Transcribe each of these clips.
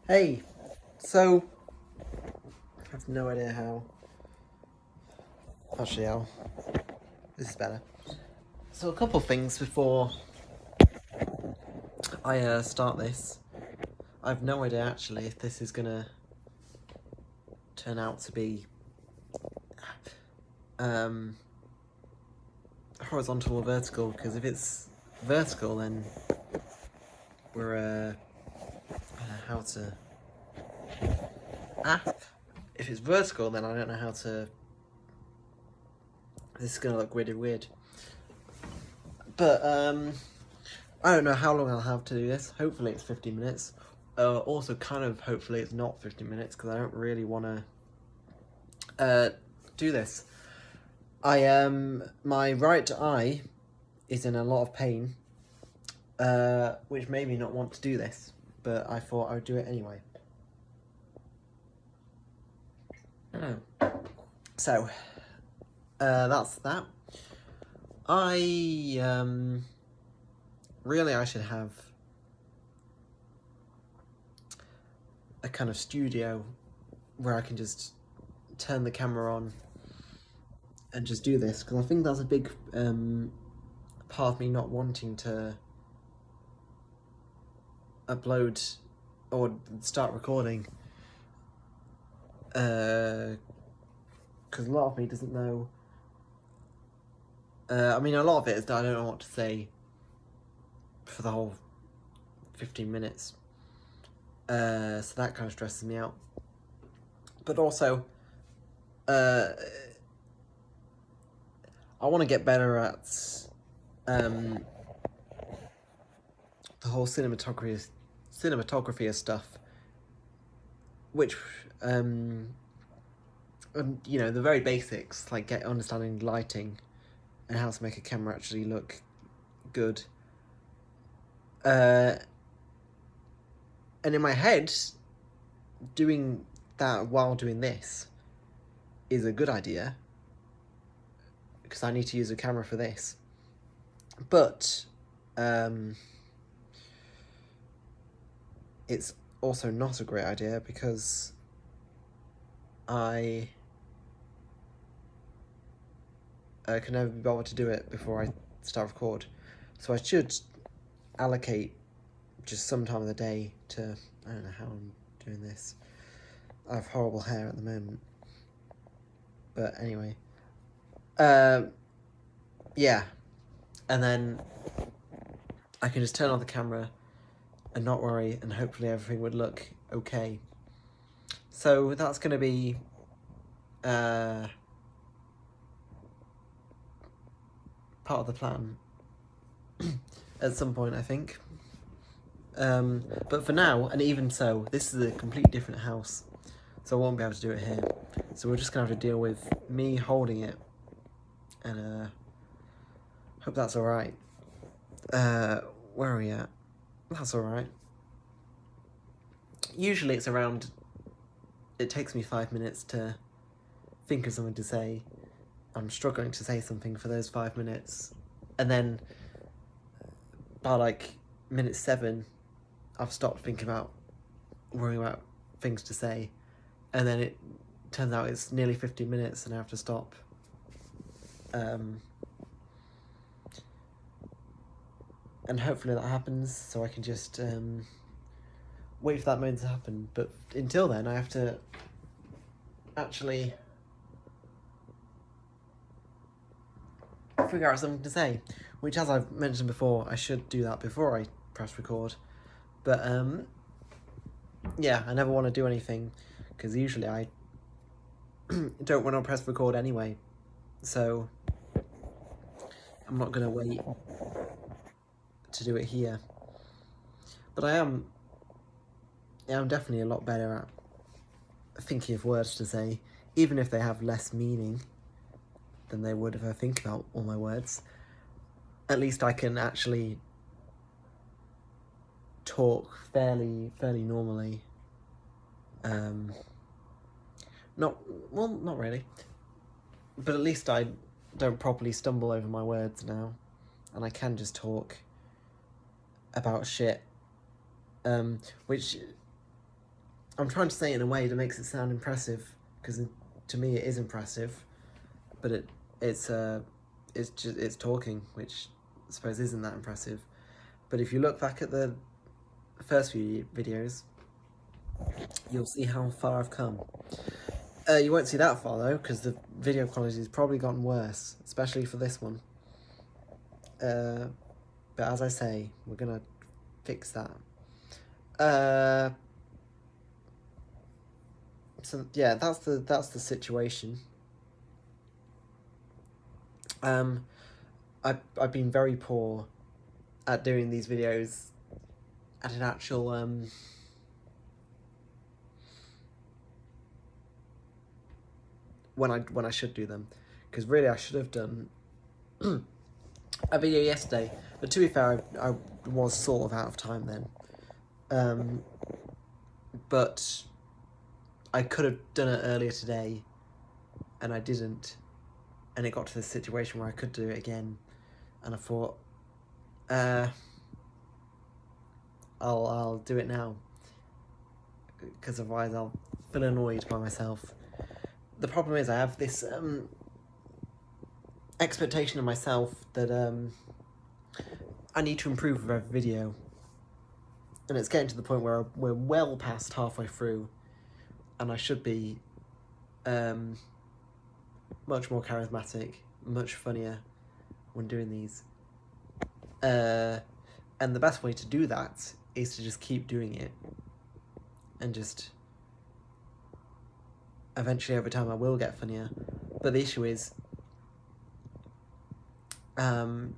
Hey, so I have no idea how. Actually, how this is better. So a couple things before I start this. I have no idea actually if this is gonna turn out to be um, horizontal or vertical. Because if it's vertical, then we're how to ah. If it's vertical, then I don't know how to. This is gonna look really weird. But I don't know how long I'll have to do this. Hopefully it's 15 minutes. Also, kind of hopefully it's not 15 minutes because I don't really want to do this. My right eye is in a lot of pain, which made me not want to do this, but I thought I would do it anyway. So, that's that. Really I should have a kind of studio where I can just turn the camera on and just do this, because I think that's a big part of me not wanting to upload or start recording, because a lot of me doesn't know. I mean, a lot of it is that I don't know what to say for the whole 15 minutes. So that kind of stresses me out. But also, I want to get better at the whole cinematography of stuff, which you know, the very basics, like understanding lighting and how to make a camera actually look good. And in my head, doing that while doing this is a good idea, because I need to use a camera for this. But it's also not a great idea because I can never be bothered to do it before I start record. So I should allocate just some time of the day to. I don't know how I'm doing this. I have horrible hair at the moment. But anyway. Yeah. And then I can just turn on the camera and not worry, and hopefully everything would look okay. So that's going to be part of the plan at some point, I think. But for now, and even so, this is a completely different house, so I won't be able to do it here. So we're just going to have to deal with me holding it, and hope that's alright. Where are we at? That's alright. Usually it's around. It takes me 5 minutes to think of something to say. I'm struggling to say something for those 5 minutes. And then by like minute 7, I've stopped thinking about worrying about things to say. And then it turns out it's nearly 15 minutes and I have to stop. And hopefully that happens so I can just wait for that moment to happen. But until then, I have to actually figure out something to say, which, as I've mentioned before, I should do that before I press record. But yeah, I never want to do anything because usually I don't want to press record anyway. So I'm not gonna wait to do it here. But I'm definitely a lot better at thinking of words to say, even if they have less meaning than they would if I think about all my words. At least I can actually talk fairly normally. Not really, but at least I don't properly stumble over my words now, and I can just talk about shit, which I'm trying to say it in a way that makes it sound impressive, because to me it is impressive, but it's just it's talking, which I suppose isn't that impressive. But if you look back at the first few videos, you'll see how far I've come. You won't see that far though, because the video quality has probably gotten worse, especially for this one. But as I say, we're gonna fix that. So yeah, that's the situation. I've been very poor at doing these videos at an actual when I should do them, because really I should have done a video yesterday, but to be fair, I was sort of out of time then. But I could have done it earlier today, and I didn't, and it got to this situation where I could do it again, and I thought, I'll do it now, because otherwise I'll feel annoyed by myself. The problem is I have this expectation of myself that I need to improve with every video, and it's getting to the point where we're well past halfway through, and I should be much more charismatic, much funnier when doing these. And the best way to do that is to just keep doing it, and just eventually over time I will get funnier. But the issue is that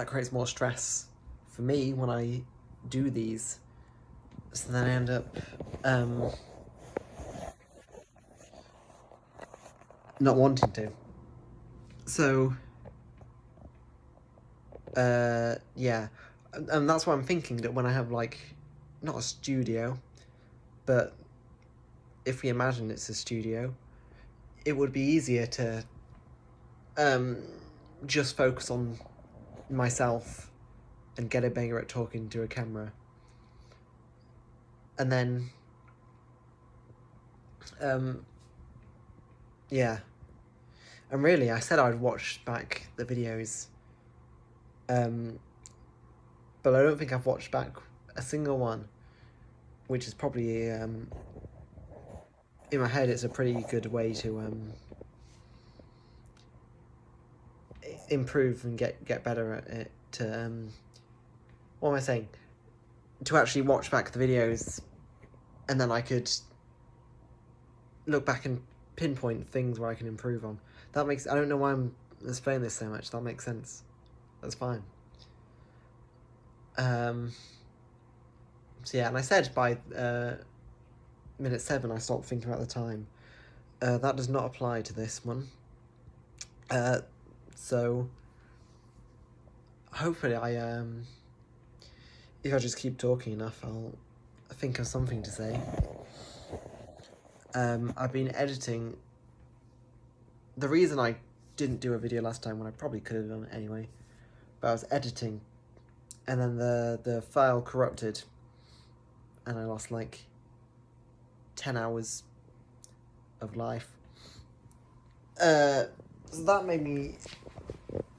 creates more stress for me when I do these, so then I end up not wanting to. So yeah, and that's why I'm thinking that when I have, like, not a studio, but if we imagine it's a studio, it would be easier to just focus on myself and get a banger at talking to a camera, and then yeah. And really, I said I'd watch back the videos, but I don't think I've watched back a single one, which is probably in my head it's a pretty good way to improve and get better at it. To what am I saying? To actually watch back the videos, and then I could look back and pinpoint things where I can improve on. That makes, I don't know why I'm explaining this so much. That makes sense. That's fine. So yeah, and I said by minute 7 I stopped thinking about the time. That does not apply to this one. So hopefully if I just keep talking enough, I'll think of something to say. I've been editing. The reason I didn't do a video last time, when I probably could have done it anyway, but I was editing, and then the file corrupted, and I lost like 10 hours of life. So that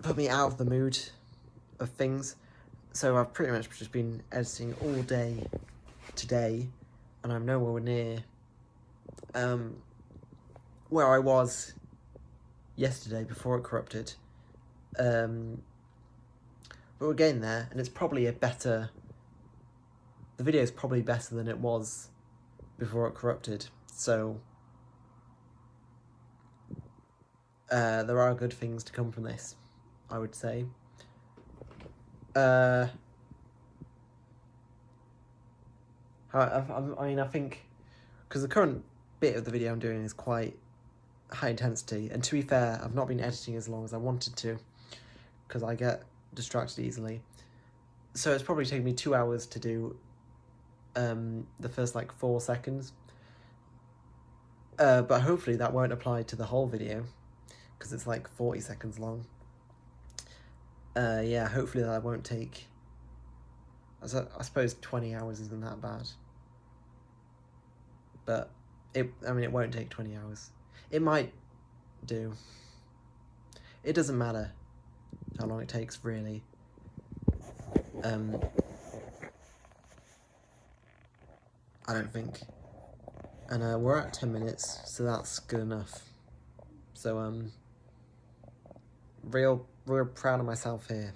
put me out of the mood of things. So I've pretty much just been editing all day today, and I'm nowhere near where I was yesterday before it corrupted. But we're getting there, and it's probably the video is probably better than it was before it corrupted. So there are good things to come from this, I would say. I mean, I think, because the current bit of the video I'm doing is quite high intensity, and to be fair, I've not been editing as long as I wanted to, because I get distracted easily. So it's probably taken me 2 hours to do the first like 4 seconds. But hopefully that won't apply to the whole video, because it's like 40 seconds long. Yeah, hopefully that won't take, I suppose 20 hours isn't that bad. but it won't take 20 hours. It might do. It doesn't matter how long it takes, really. I don't think. And we're at 10 minutes, so that's good enough. So real proud of myself here.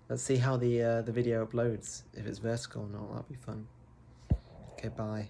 Let's see how the video uploads. If it's vertical or not, that'd be fun. Okay, bye.